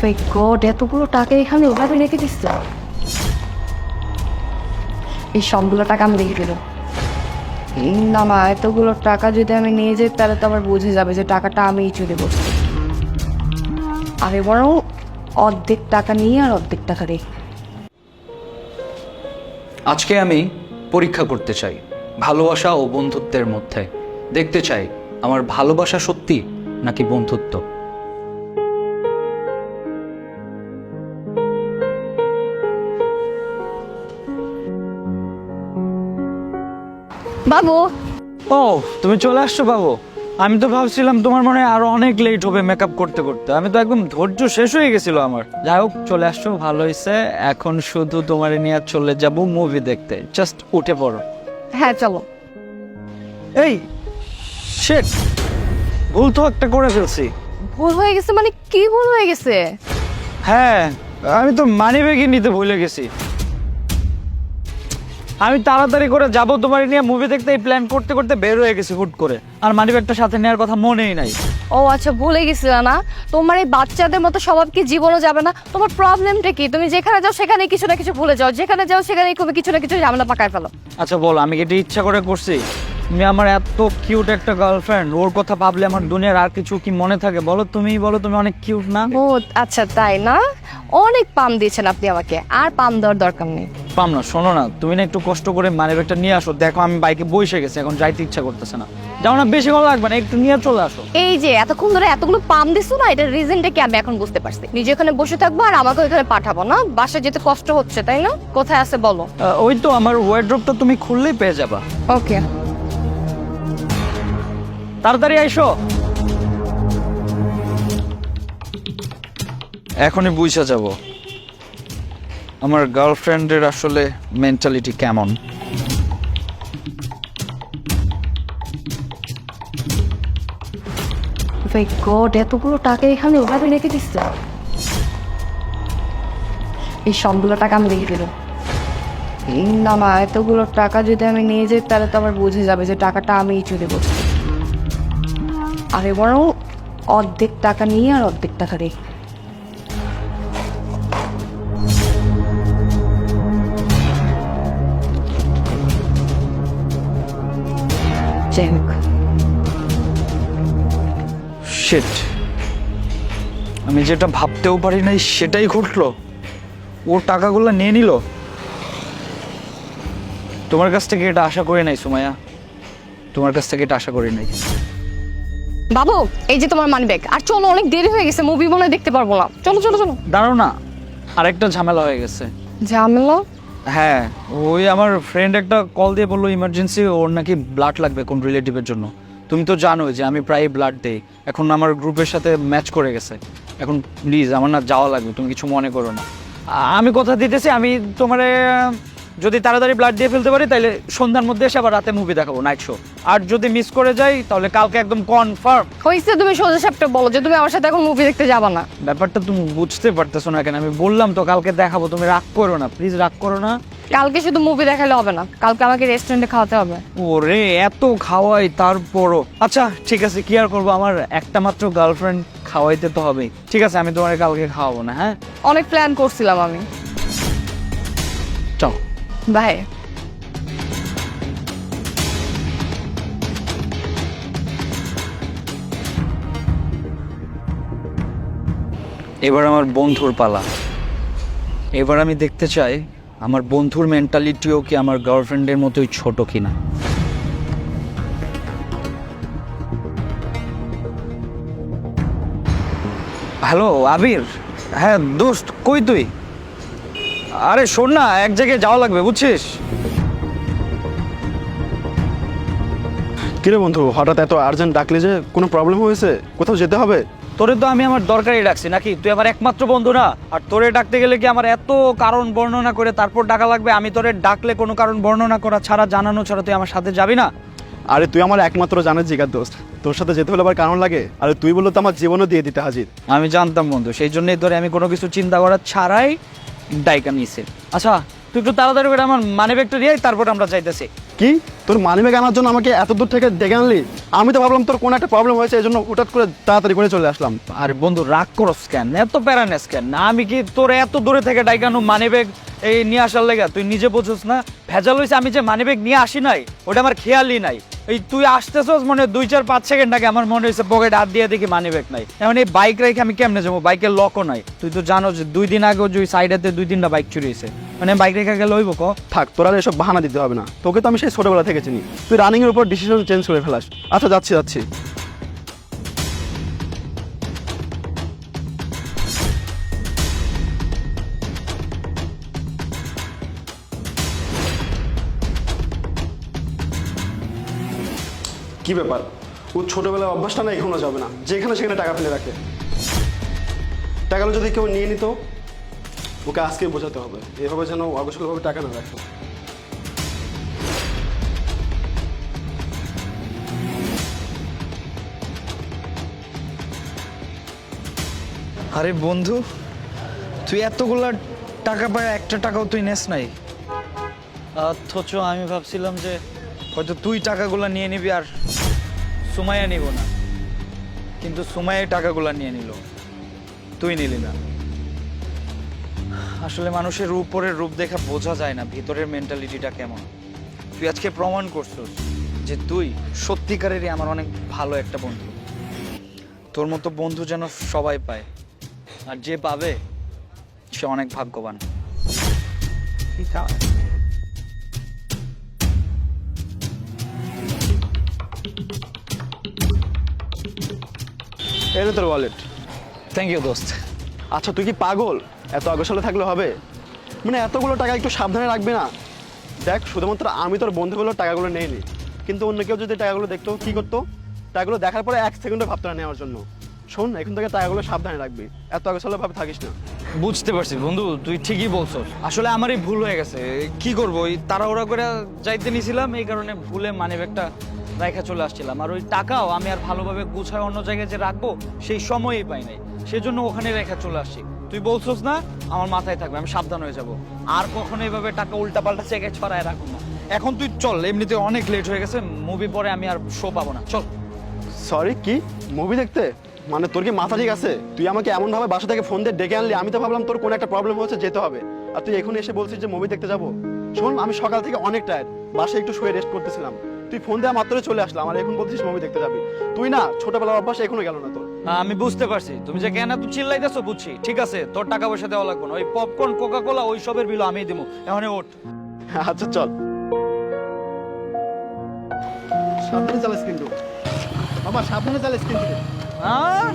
ভাই গড, এতগুলো টাকা এখানে ওভাবে রেখে দিচ্ছে। এই সবগুলো টাকা আমি রেখে দিলাম। না মা, এতগুলো টাকা যদি আমি নিয়ে যাই তাহলে তো আবার বুঝে যাবে যে টাকাটা আমিই চুরি করছি। আমি বরং অর্ধেক টাকা নিয়ে আর অর্ধেক টাকা রেখে। আজকে আমি পরীক্ষা করতে চাই ভালোবাসা ও বন্ধুত্বের মধ্যে। দেখতে চাই আমার ভালোবাসা সত্যি নাকি বন্ধুত্ব। বাবু, ও তুমি চলে আসছো বাবু। আমি তো ভাবছিলাম তোমার মনে হয় আরো অনেক লেট হবে মেকআপ করতে করতে। আমি তো একদম ধৈর্য শেষ হয়ে গেছিল আমার। যাই হোক, চলে আসছো, ভালো হয়েছে। এখন শুধু তোমার নিয়ে চলে যাব মুভি দেখতে। জাস্ট উঠে পড়ো। হ্যাঁ চলো। এই শিট, ভুল তো একটা করে ফেলছি। ভুল হয়ে গেছে মানে কি ভুল হয়ে গেছে? হ্যাঁ, আমি তো মানি ব্যাগই নিতে ভুলে গেছি। আমি তাড়াতাড়ি করে যাব তোমার নিয়ে মুভি দেখতে, এই প্ল্যান করতে করতে বের হয়ে গেছি হুট করে। আর মানি ব্যাগটা সাথে নেওয়ার কথা মনেই নাই। ও আচ্ছা, ভুলে গেছিল না? তোমার এই বাচ্চাদের মতো স্বভাব কি জীবনও যাবে না? তোমার প্রবলেমটা কি? তুমি যেখানে যাও সেখানে কিছু না কিছু ভুলে যাও, যেখানে যাও সেখানে তুমি কিছু না কিছু ঝামেলা পাকায় ফেলো। আচ্ছা বল, আমি কি এটা ইচ্ছা করে করছি? তুমি আমার এত কিউট একটা গার্লফ্রেন্ড, ওর কথা ভাবলে আমার দুনিয়ার আর কিছু কি মনে থাকে? বলো, তুমি বলো, তুমি অনেক কিউট না? ও আচ্ছা, তাই না? অনেক পাম দিয়েছেন আপনি আমাকে, আর পাম দেওয়ার দরকার নেই। পাম না, শোনো না, তুমি না একটু কষ্ট করে মানি ব্যাগটা নিয়ে আসো। দেখো আমি বাইকে বসে গেছি, এখন যাইতে ইচ্ছা করতেছে না। যাও না, বেশি ভালো লাগবে না, একটু নিয়ে চলে আসো। এই যে এতক্ষণ ধরে এতগুলো পাম দিছো না, এটার রিজনটা কি আমি এখন বুঝতে পারছি। নিজে ওখানে বসে থাকবো আর আমাকে ওইখানে পাঠাবো না? বাসায় যেতে কষ্ট হচ্ছে তাই না? কোথায় আছে বলো। ওই তো আমার ওয়ার্ড্রপটা তুমি খুললেই পেয়ে যাবা। ওকে, তাড়াতাড়ি আইসো। এখনই বুঝা যাব আমার গার্লফ্রেন্ডের আসলে মেন্টালিটি কেমন। ভাই গড, এতগুলো টাকা এখানে ওভাবে রেখে দিচ্ছে। এই সবগুলো টাকা আমি রেখে দিলাম। না মা, এতগুলো টাকা যদি আমি নিয়ে যাই তাহলে তো আবার বুঝে যাবে যে টাকাটা আমিই চুরি করছি। আমি বরং অর্ধেক টাকা নিয়ে আর অর্ধেক টাকা রেখে। যাই হোক, শিট, আমি যেটা ভাবতেও পারি নাই সেটাই ঘটলো। ওর টাকাগুলো নিয়ে নিল। তোমার কাছ থেকে এটা আশা করি নাই সুমাইয়া, তোমার কাছ থেকে এটা আশা করি নাই। বাবু এই যে তোমার মানি ব্যাগ। আর চলো, অনেক দেরি হয়ে গেছে, মুভি মনে হয় দেখতে পারবো না। চলো চলো চলো। দাঁড়াও না, আরেকটা ঝামেলা হয়ে গেছে। ঝামেলা? হ্যাঁ, ওই আমার ফ্রেন্ড একটা কল দিয়ে বললো ইমার্জেন্সি, ওর নাকি ব্লাড লাগবে কোন রিলেটিভের জন্য। তুমি তো জানো যে আমি প্রায় ব্লাড দেই। এখন আমার গ্রুপের সাথে ম্যাচ করে গেছে। এখন প্লিজ আমার না যাওয়া লাগবে, তুমি কিছু মনে করো না। আমি কথা দিতেছি, আমি তোমারে যদি তাড়াতাড়ি ব্লাড দিয়ে ফেলতে পারি তাহলে সন্ধ্যার মধ্যে এসে আবার রাতে মুভি দেখাবো, নাইট শো। আর যদি মিস করে যাই তাহলে কালকে একদম কনফার্ম। হয়েছে, তুমি সোজা সাপটা বলো যে তুমি আমার সাথে এখন মুভি দেখতে যাবা না। ব্যাপারটা তুমি বুঝতে পারতেছো না কেন? আমি বললাম তো কালকে দেখাবো, তুমি রাগ করো না, প্লিজ রাগ করো না। কালকে শুধু মুভি দেখালে হবে না, কালকে আমাকে রেস্টুরেন্টে খাওয়াতে হবে। ওরে এত খাওয়াই তারপরও। আচ্ছা ঠিক আছে, কি আর করবো, আমার একটা মাত্র গার্লফ্রেন্ড, খাওয়াইতে তো হবেই। ঠিক আছে, আমি তোমার কালকে খাওয়াবো না। হ্যাঁ অনেক প্ল্যান করছিলাম আমি। চল। বাই। এবার আমার বন্ধুর পালা। এবার আমি দেখতে চাই আমার বন্ধুর মেন্টালিটিও কি আমার গার্লফ্রেন্ডের মতোই ছোট কিনা। হ্যালো আবির। হ্যাঁ দোস্ত, কই তুই? আরে শোন না, এক জায়গায় যাওয়া লাগবে বুঝছিস। কিরে বন্ধু, হঠাৎ এত আর্জেন্ট ডাকলি যে? কোনো প্রবলেম হয়েছে? কোথাও যেতে হবে? তোরে তো আমি আমার দরকারই ডাকছি নাকি? তুই আমার একমাত্র বন্ধু না? আর তোরে ডাকতে গেলে কি আমার এত কারণ বর্ণনা করে তারপর ডাকা লাগবে? আমি তোরে ডাকলে কোনো কারণ বর্ণনা করা ছাড়া, জানানো ছাড়া তুই আমার সাথে যাবি না? আরে তুই আমার একমাত্র জানার জিগার দোস্ত, তোর সাথে যেতে হলে আবার কারণ লাগে? আরে তুই বললো তো আমার জীবনও দিয়ে দিতে হাজির। আমি জানতাম বন্ধু, সেই জন্যই তোরে আমি কোনো কিছু চিন্তা করা ছাড়াই ডাইকা নিয়েছি। আচ্ছা তুই একটু তাড়াতাড়ি করে আমার মানি ব্যাগটা দিয়ে তারপর আমরা যাইতেছি। কি তোর মানিব্যাগ আনার জন্য আমাকে এত দূর থেকে ডেকে আনলি? আমি তো ভাবলাম তোর কোনো একটা প্রবলেম হয়েছে, এই জন্য হুটাৎ করে তাড়াতাড়ি করে চলে আসলাম। আরে বন্ধু রাগ করস কেন, এত প্যারানেস কেন? না আমি কি তোর এত দূরে থেকে ডাইকানো মানিব্যাগ এই নিয়ে আসার লেগা? তুই নিজে বুঝছিস না ভেজাল হয়েছে, আমি যে মানিব্যাগ নিয়ে আসি নাই ওটা আমার খেয়ালই নাই। এই তুই আসতেছস মনে 2-4-5 সেকেন্ড আগে আমার মনে হয়েছে পকেট হাত দিয়ে দেখি মানিব্যাগ নাই। এখন এই বাইক রেখে আমি কেমনে যাবো? বাইকের লকও নাই। তুই তো জানো যে 2 দিন আগে ওই সাইডেতে 2-3টা বাইক চুরি হয়েছে, মানে বাইক রেখে গেলে হইব ক? থাক, তোর আর এসব বাহানা দিতে হবে না, তোকে তো আমি সেই ছোটবেলা থেকে চিনি। তুই রানিং এর উপর ডিসিশন চেঞ্জ করে ফেলাস। আচ্ছা যাচ্ছি যাচ্ছি। কি ব্যাপার, ও ছোটবেলার অভ্যাসটা না এখনো যাবে না, যেখানে সেখানে টাকা ফেলে রাখে। টাকাগুলো যদি কেউ নিয়ে নিত, ওকে আজকে বোঝাতে হবে, এভাবে যেন অগোছলভাবে টাকা না রাখে। আরে বন্ধু, তুই এতগুলা টাকা পায় একটা টাকাও তুই নেস নাই। অথচ আমি ভাবছিলাম যে হয়তো তুই টাকাগুলো নিয়ে নিবি আর সুমাইয়া নিব না, কিন্তু সুমাইয়া টাকাগুলো নিয়ে নিল, তুই নিলি না। আসলে মানুষের উপরের রূপ দেখে বোঝা যায় না ভিতরের মেন্টালিটিটা কেমন। তুই আজকে প্রমাণ করছিস যে তুই সত্যিকারেরই আমার অনেক ভালো একটা বন্ধু। তোর মতো বন্ধু যেন সবাই পায়, আর যে পাবে সে অনেক ভাগ্যবান। এই নে তোর ওয়ালেট। থ্যাংক ইউ দোস্ত। আচ্ছা তুই কি পাগল? এত অগোছলে থাকলে হবে? মানে এতগুলো টাকা একটু সাবধানে রাখবি না? দেখ, শুধুমাত্র আমি তোর বন্ধুগুলোর টাকাগুলো নেইনি, কিন্তু অন্য কেউ যদি টাকাগুলো দেখতো কি করতো? টাকাগুলো দেখার পরে 1 সেকেন্ডও ভাবতো না নেওয়ার জন্য। শোন, এখন থেকে টাকাগুলো সাবধানে রাখবি, এত অগোছলে ভাবে থাকিস না। বুঝতে পারছি বন্ধু, তুই ঠিকই বলছস। আসলে আমারই ভুল হয়ে গেছে। কি করবো, ওই তাড়াহুড়া করে যাইতে নিছিলাম, এই কারণে ভুলে মানিব্যাগটা রাইখা চলে আসছিলাম। আর ওই টাকাও আমি আর ভালোভাবে গুছায় অন্য জায়গায় যে রাখবো সেই সময়ই পাই নাই, সেজন্য ওখানে রেখা চলে আসছি। তুই বলছস না, আমার মাথায় থাকবে, আমি সাবধান হয়ে যাব। আর কখনো এইভাবে টাকা উল্টাপাল্টা জায়গায় ছড়ায় রাখবো না। এখন তুই চল, এমনিতে অনেক লেট হয়ে গেছে, মুভি পরে আমি আর শো পাবো না, চল। সরি, কি মুভি দেখতে? মানে তোর কি মাথা ঠিক আছে? তুই আমাকে এমন ভাবে বাসা থেকে ফোন দিয়ে ডেকে আনলি, আমি তো ভাবলাম তোর কোনো একটা প্রবলেম হচ্ছে, যেতে হবে। আর তুই এখন এসে বলছিস যে মুভি দেখতে যাবো? শোন, আমি সকাল থেকে অনেক টায়ার্ড, বাসায় একটু শুয়ে রেস্ট করতেছিলাম। তুই ফোন দেওয়া মাত্রই চলে আসলাম, আর এখন বলছিস মুভি দেখতে যাবি? তুই না, ছোটবেলার অভ্যাস এখনো গেল না তোর। আমি বুঝতে পারছি তুমি যে কেন তুই চিল্লাইতেছো, বুঝছি। ঠিক আছে, তোর টাকা পয়সা দেওয়া লাগবে না, ওই পপকর্ন কোকা কোলা ওই সবের বিল আমিই দিব। এখন ওঠ। আচ্ছা চল। সাবধানে চালাস কিন্তু, বাবা সাবধানে চালাস কিন্তু। হ্যাঁ